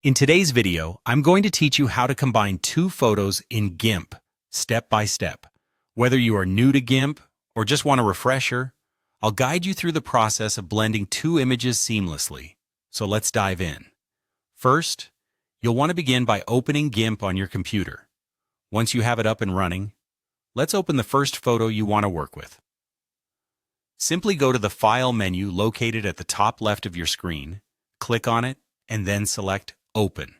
In today's video, I'm going to teach you how to combine two photos in GIMP, step by step. Whether you are new to GIMP or just want a refresher, I'll guide you through the process of blending two images seamlessly. So let's dive in. First, you'll want to begin by opening GIMP on your computer. Once you have it up and running, let's open the first photo you want to work with. Simply go to the File menu located at the top left of your screen, click on it, and then select Open.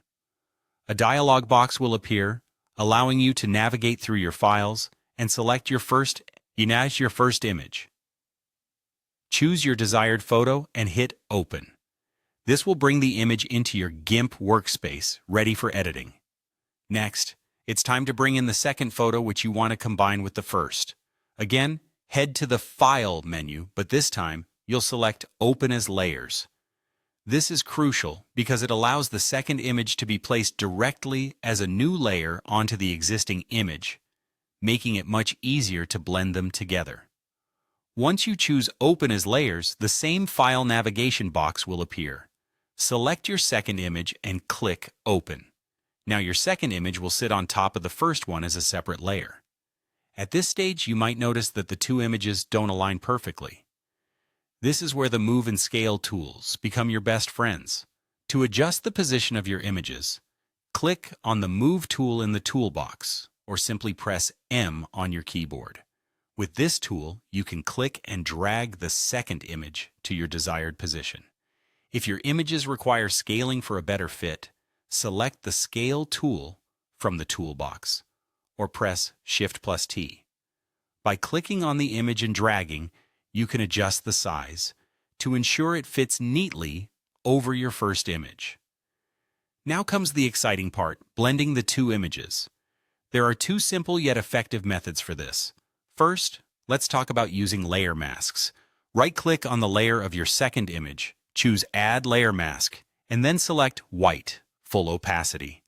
A dialog box will appear, allowing you to navigate through your files and select your first image. Choose your desired photo and hit Open. This will bring the image into your GIMP workspace, ready for editing. Next, it's time to bring in the second photo which you want to combine with the first. Again, head to the File menu, but this time you'll select Open as Layers. This is crucial because it allows the second image to be placed directly as a new layer onto the existing image, making it much easier to blend them together. Once you choose Open as Layers, the same file navigation box will appear. Select your second image and click Open. Now your second image will sit on top of the first one as a separate layer. At this stage, you might notice that the two images don't align perfectly. This is where the Move and Scale tools become your best friends. To adjust the position of your images, click on the Move tool in the toolbox, or simply press M on your keyboard. With this tool, you can click and drag the second image to your desired position. If your images require scaling for a better fit, select the Scale tool from the toolbox, or press Shift+T. By clicking on the image and dragging, you can adjust the size to ensure it fits neatly over your first image. Now comes the exciting part, blending the two images. There are two simple yet effective methods for this. First, let's talk about using layer masks. Right-click on the layer of your second image, choose Add Layer Mask, and then select White, Full Opacity.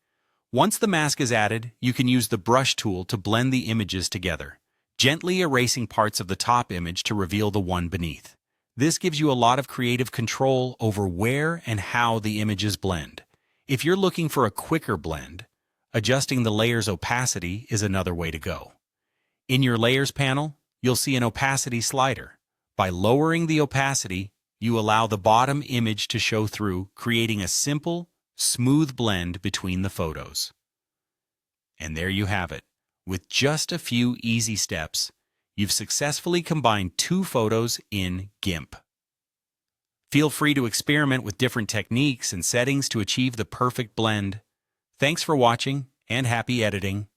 Once the mask is added, you can use the Brush tool to blend the images together, gently erasing parts of the top image to reveal the one beneath. This gives you a lot of creative control over where and how the images blend. If you're looking for a quicker blend, adjusting the layer's opacity is another way to go. In your Layers panel, you'll see an opacity slider. By lowering the opacity, you allow the bottom image to show through, creating a simple, smooth blend between the photos. And there you have it. With just a few easy steps, you've successfully combined two photos in GIMP. Feel free to experiment with different techniques and settings to achieve the perfect blend. Thanks for watching, and happy editing.